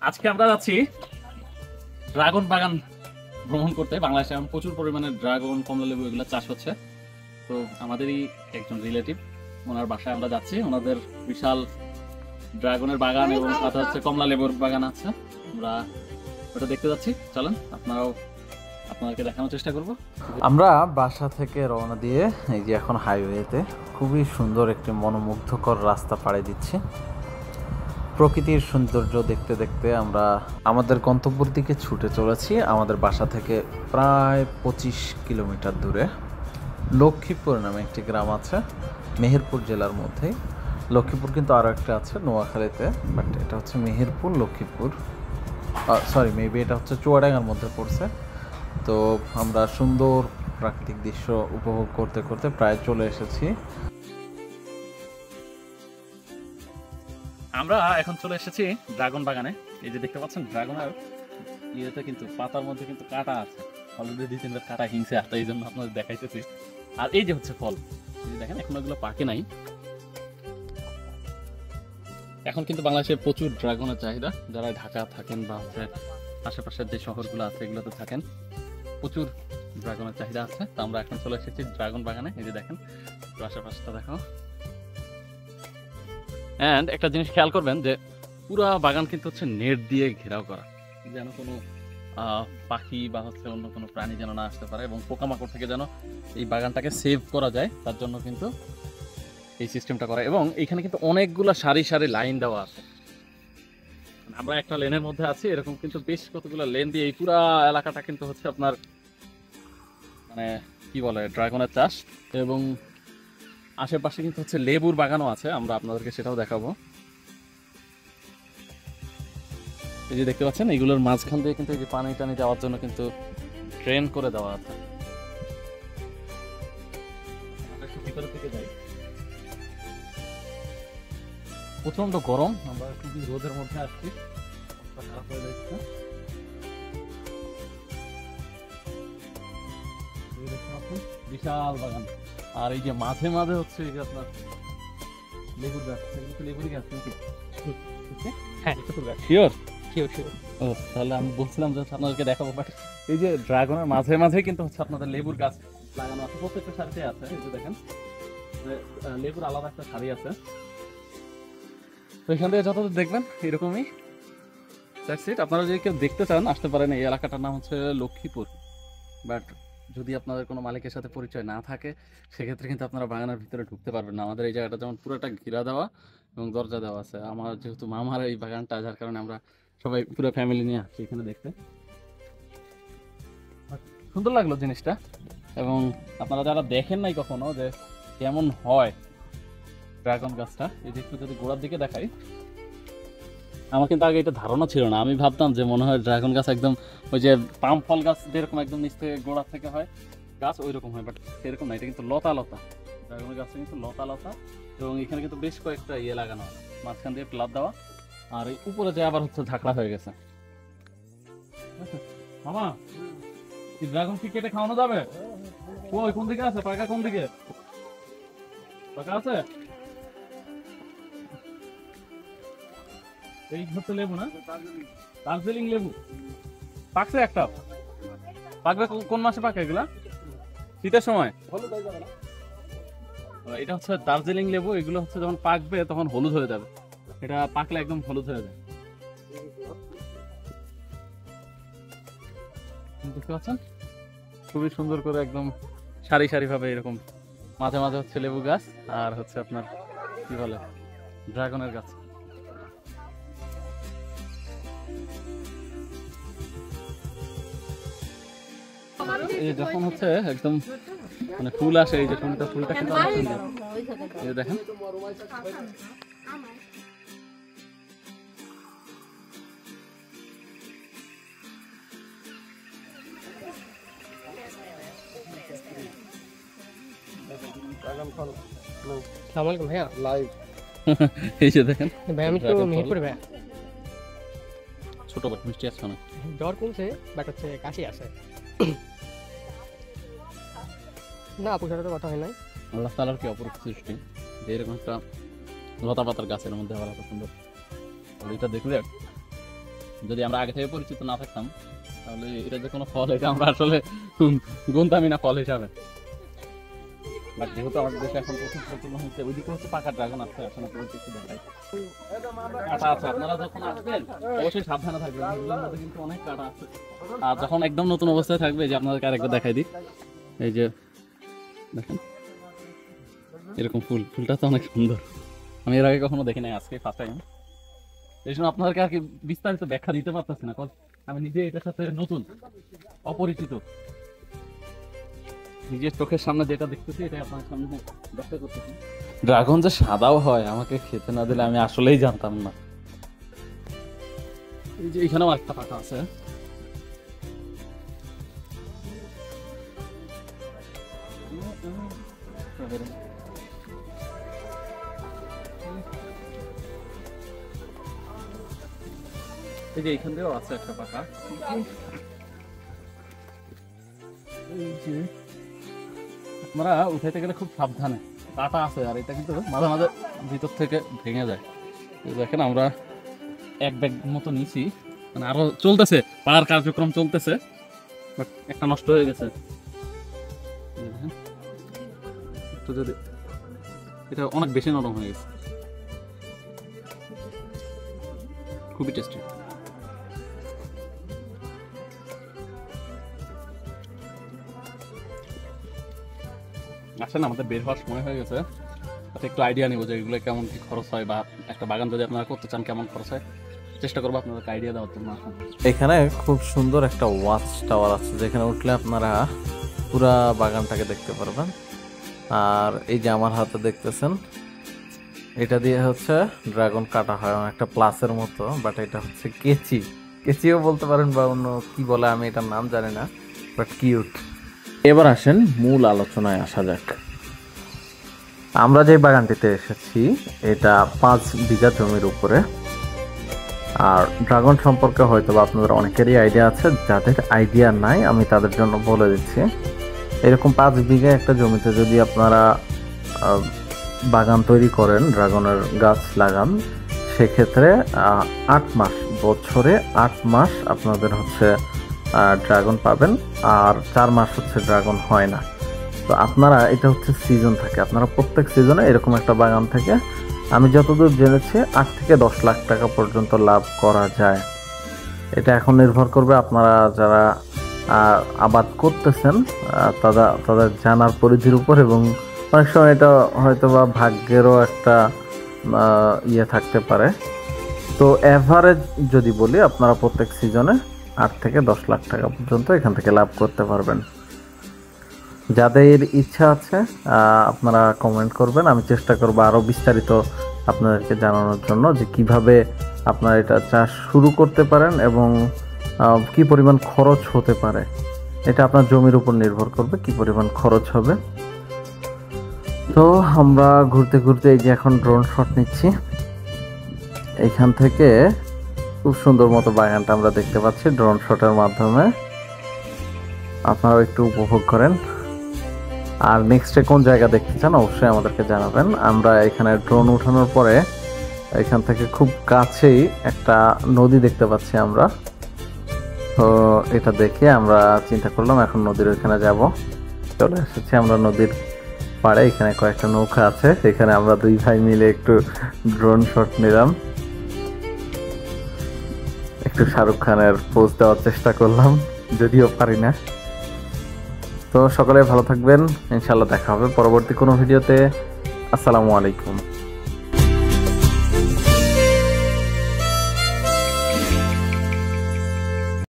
আজকে আমরা যাচ্ছি ড্রাগন বাগান ভ্রমণ করতে। বাংলাদেশে এখন প্রচুর পরিমাণে ড্রাগন, কমলালেবু এগুলো চাষ হচ্ছে। তো আমাদেরই একজন রিলেটিভ, ওনার বাসায় আমরা যাচ্ছি। ওনাদের বিশাল ড্রাগনের বাগান এবং সাথে হচ্ছে কমলা লেবুর বাগান আছে। আমরা ওটা দেখতে যাচ্ছি, চলেন আপনারাও আপনাদেরকে দেখানোর চেষ্টা করব। আমরা বাসা থেকে রওনা দিয়ে এই যে এখন হাইওয়েতে খুবই সুন্দর একটি মনোমুগ্ধকর রাস্তা পাড়ি দিচ্ছি। প্রকৃতির সৌন্দর্য দেখতে দেখতে আমরা আমাদের গন্তব্যের দিকে ছুটে চলেছি। আমাদের বাসা থেকে প্রায় 25 কিলোমিটার দূরে লক্ষ্মীপুর নামে একটি গ্রাম আছে, মেহেরপুর জেলার মধ্যেই। লক্ষ্মীপুর কিন্তু আরও একটা আছে নোয়াখালীতে, বাট এটা হচ্ছে মেহেরপুর লক্ষ্মীপুর, সরি মেবি এটা হচ্ছে চুয়াডাঙ্গার মধ্যে পড়ছে। তো আমরা সুন্দর প্রাকৃতিক দৃশ্য উপভোগ করতে করতে প্রায় চলে এসেছি। আমরা এখন চলে এসেছি ড্রাগন বাগানে। এই যে দেখতে পাচ্ছেন ড্রাগনের ইয়েতে কিন্তু পাতার মধ্যে কিন্তু কাঁটা আছে, অলরেডি 2-3টা কাঁটা হিংসে আসছে, এই জন্য আপনাদের দেখাইতেছি। আর এই যে হচ্ছে ফল, এই যে দেখেন এখন ওগুলো পাকে নাই। এখন কিন্তু বাংলাদেশে প্রচুর ড্রাগনের চাহিদা। যারা ঢাকা থাকেন বা হচ্ছে আশেপাশের যে শহরগুলো আছে এগুলোতে থাকেন, প্রচুর ড্রাগনের চাহিদা আছে। তো আমরা এখন চলে এসেছি ড্রাগন বাগানে। এই যে দেখেন আশেপাশটা দেখো। অ্যান্ড একটা জিনিস খেয়াল করবেন যে পুরা বাগান কিন্তু হচ্ছে নেট দিয়ে ঘেরাও করা, যেন কোনো পাখি বা হচ্ছে অন্য কোনো প্রাণী যেন না আসতে পারে এবং পোকামাকড় থেকে যেন এই বাগানটাকে সেভ করা যায়, তার জন্য কিন্তু এই সিস্টেমটা করা। এবং এখানে কিন্তু অনেকগুলো সারি সারি লাইন দেওয়া আছে। আমরা একটা লেনের মধ্যে আছি, এরকম কিন্তু বেশ কতগুলো লেন দিয়ে এই পুরা এলাকাটা কিন্তু হচ্ছে আপনার মানে কি বলে ড্রাগনের চাষ। এবং আশেপাশে কিন্তু হচ্ছে লেবুর বাগানও আছে, আমরা আপনাদেরকে সেটাও দেখাবো। এই যে দেখতে পাচ্ছেন এগুলোর মাঝখান দিয়ে কিন্তু এই যে পানি টানি যাওয়ার জন্য কিন্তু ড্রেন করে দেওয়া আছে। ভিতরে থেকে যাই, প্রচন্ড গরম, আমরা খুবই রোদের মধ্যে আসছি, খারাপ হয়ে যাচ্ছে। বিশাল বাগান, আর এই যে মাঝে মাঝে হচ্ছে এই যে আপনার লেবুর গাছ, লেবুর গাছ নাকি? হ্যাঁ শিওর শিওর শিওর। ও তাহলে আমি বলছিলাম যে আপনাদেরকে দেখাবো, বাট এই যে ড্রাগনের মাঝে মাঝে কিন্তু হচ্ছে আপনাদের লেবুর গাছ লাগানো আছে, প্রত্যেকটা সারিতে আছে। এই যে দেখেন লেবুর আলাদা একটা সারি আছে। তো এখান থেকে যতদূর দেখবেন এরকমই। আপনারা যদি কেউ দেখতে চান আসতে পারেন। এই এলাকাটার নাম হচ্ছে লক্ষ্মীপুর। বাট যদি আপনাদের কোনো মালিকের সাথে পরিচয় না থাকে সেক্ষেত্রে কিন্তু আপনারা বাগানের ভিতরে ঢুকতে পারবেন না। আমাদের এই জায়গাটা যেমন পুরোটা ঘিরা দেওয়া এবং দরজা দেওয়া আছে। আমার যেহেতু মামার এই বাগানটা, যার কারণে আমরা সবাই পুরো ফ্যামিলি নিয়ে আসছি এখানে দেখতে। সুন্দর লাগলো জিনিসটা। এবং আপনারা যারা দেখেন নাই কখনো যে কেমন হয় ড্রাগন গাছটা, এই যে একটু যদি গোড়ার দিকে দেখাই, আমার কিন্তু আগে এটা ধারণা ছিল না। আমি ভাবতাম যে মনে হয় ড্রাগন গাছ একদম ওই যে পাম ফল গাছ যেরকম একদম নিচ থেকে গোড়া থেকে হয় গাছ ওই রকম হয়, বাট সেরকম না। এটা কিন্তু লতা লতা, ড্রাগন গাছটা কিন্তু লতা লতা। এবং এখানে কিন্তু বেশ কয়েকটা ইয়ে লাগানো হয়, মাঝখান দিয়ে প্লাট দেওয়া, আর এই উপরে যে আবার হচ্ছে ঝাঁকড়া হয়ে গেছে। মামা ড্রাগন কি কেটে খাওয়ানো যাবে? ওই কোন দিকে আছে পাকা? কোন দিকে পাকা আছে? এই হচ্ছে লেবু না, দার্জিলিং লেবু। পাকছে একটা, পাকবে কোন মাসে পাকে এগুলা? শীতের সময়। এটা হচ্ছে দার্জিলিং লেবু। এগুলো হচ্ছে যখন পাকবে তখন হলুদ হয়ে যাবে, এটা পাকলে একদম হলুদ হয়ে যায়। দেখতে পাচ্ছেন খুবই সুন্দর করে একদম সারি সারি ভাবে এরকম মাঝে মাঝে হচ্ছে লেবু গাছ আর হচ্ছে আপনার কি বলে ড্রাগনের গাছ। এই যখন হচ্ছে একদম মানে ফুল আসে, এই যে ফুলটা কিন্তু অনেক সুন্দর। এই দেখেন ভাইয়া লাইভ। এই যে দেখেন ভাই আমি তো মেহেরপুরে ভাইয়া। ছোট বাট মিষ্টি আছে না, জ্বর কমছে বাট হচ্ছে কাশি আছে না। আপুর সাথে তো কথা হয় নাই। আল্লাহ তাআলার কি অপরূপ সৃষ্টি যে এরকম একটা লতা পাতার গাছের মধ্যে আবার এত সুন্দর। এটা দেখলে যদি আমরা আগে থেকে পরিচিত না থাকতাম তাহলে এটা যে কোনো ফল, এটা আমরা আসলে গুনতামই না ফল হিসাবে। বাট যেহেতু আমাদের দেশে এখন প্রথম প্রচলন হয়েছে, ওইদিকে হচ্ছে পাকা ড্রাগন আছে, এখন আপনাদের একটু দেখাই। কাঁটা আছে, আপনারা যখন আসবেন অবশ্যই সাবধানে থাকবেন, এগুলোর মধ্যে কিন্তু অনেক কাঁটা আছে। আর যখন একদম নতুন অবস্থায় থাকবে, যে আপনাদেরকে আরেকবার দেখাই দিই, এই যে দেখেন এরকম ফুলটা তো অনেক সুন্দর, আমি এর আগে কখনো দেখি নাই, আজকে ফার্স্ট টাইম। এই জন্য আপনাদেরকে আর কি বিস্তারিত ব্যাখ্যা দিতে পারতেছি না, কারণ আমি নিজে এটার সাথে নতুন, অপরিচিত। নিজের চোখের সামনে যেটা দেখতেছি এটা আপনার সামনে ব্যাখ্যা করতেছি। ড্রাগন যে সাদাও হয় আমাকে খেতে না দিলে আমি আসলেই জানতাম না। এই যে এখানেও একটা পাতা আছে, এই যে এখান থেকেও আছে একটা পাতা। আপনারা উঠাইতে গেলে খুব সাবধানে, কাটা আছে, আর এটা কিন্তু মাঝে মাঝে ভিতর থেকে ভেঙে যায়। দেখেন আমরা এক ব্যাগ মতো নিয়েছি, মানে আরো চলতেছে, পাড়ার কার্যক্রম চলতেছে, বাট একটা নষ্ট হয়ে গেছে। একটু যদি, এটা অনেক বেশি নরম হয়ে গেছে, খুবই টেস্টি। আসেন, আমাদের বের হওয়ার সময় হয়ে গেছে, একটু আইডিয়া নিব যে এগুলো কেমন কি খরচ হয়, বা একটা বাগান যদি আপনারা করতে চান কেমন খরচ হয়, চেষ্টা করবো আপনাদেরকে আইডিয়া দেওয়ার জন্য। এখানে খুব সুন্দর একটা ওয়াচ টাওয়ার আছে, যেখানে উঠলে আপনারা পুরা বাগানটাকে দেখতে পারবেন। আর এই যে আমার হাতে দেখতেছেন, এটা দিয়ে হচ্ছে ড্রাগন কাটা হয়, একটা প্লাসের মতো, বাট এটা হচ্ছে কেচিও বলতে পারেন, বা অন্য কি বলে আমি এটার নাম জানি না, বাট কিউট। এবার আসেন মূল আলোচনায় আসা যাক। আমরা যে বাগানটিতে এসেছি এটা 5 বিঘা জমির উপরে। আর ড্রাগন সম্পর্কে হয়তো বা আপনাদের অনেকেরই আইডিয়া আছে, যাদের আইডিয়া নাই আমি তাদের জন্য বলে দিচ্ছি। এরকম 5 বিঘা একটা জমিতে যদি আপনারা বাগান তৈরি করেন, ড্রাগনের গাছ লাগান, সেক্ষেত্রে 8 মাস, বছরে 8 মাস আপনাদের হচ্ছে ড্রাগন পাবেন, আর 4 মাস হচ্ছে ড্রাগন হয় না। তো আপনারা, এটা হচ্ছে সিজন থাকে, আপনারা প্রত্যেক সিজনে এরকম একটা বাগান থেকে আমি যতদূর জেনেছি 8 থেকে 10 লাখ টাকা পর্যন্ত লাভ করা যায়। এটা এখন নির্ভর করবে আপনারা যারা আবাদ করতেছেন তাদের জানার পরিধির উপর, এবং অনেক সময় এটা হয়তো বা ভাগ্যেরও একটা ইয়ে থাকতে পারে। তো অ্যাভারেজ যদি বলি, আপনারা প্রত্যেক সিজনে 8 থেকে 10 লাখ টাকা পর্যন্ত এখান থেকে লাভ করতে পারবেন। যাদের ইচ্ছা আছে আপনারা কমেন্ট করবেন, আমি চেষ্টা করব আরও বিস্তারিত আপনাদেরকে জানানোর জন্য, যে কিভাবে আপনারা এটা চাষ শুরু করতে পারেন এবং কি পরিমাণ খরচ হতে পারে। এটা আপনার জমির উপর নির্ভর করবে কি পরিমাণ খরচ হবে। তো আমরা ঘুরতে ঘুরতে এই যে এখন ড্রোন শট নিচ্ছি, এইখান থেকে খুব সুন্দর মতো বাগানটা আমরা দেখতে পাচ্ছি ড্রোন শটের মাধ্যমে। আপনারাও একটু উপভোগ করেন। আর নেক্সটে কোন জায়গা দেখতে চান অবশ্যই আমাদেরকে জানাবেন। আমরা এখানে ড্রোন উঠানোর পরে এখান থেকে খুব কাছেই একটা নদী দেখতে পাচ্ছি আমরা। তো এটা দেখে আমরা চিন্তা করলাম এখন নদীর ওইখানে যাব। চলে এসেছি আমরা নদীর পাড়ে, এখানে কয়েকটা নৌকা আছে, এখানে আমরা 2 ভাই মিলে একটু ড্রোন শট নিলাম, একটু শাহরুখ খানের পোজ দেওয়ার চেষ্টা করলাম, যদিও পারি না। তো সকলে ভালো থাকবেন, ইনশাআল্লাহ দেখা হবে পরবর্তী কোনো ভিডিওতে। আসসালামু আলাইকুম।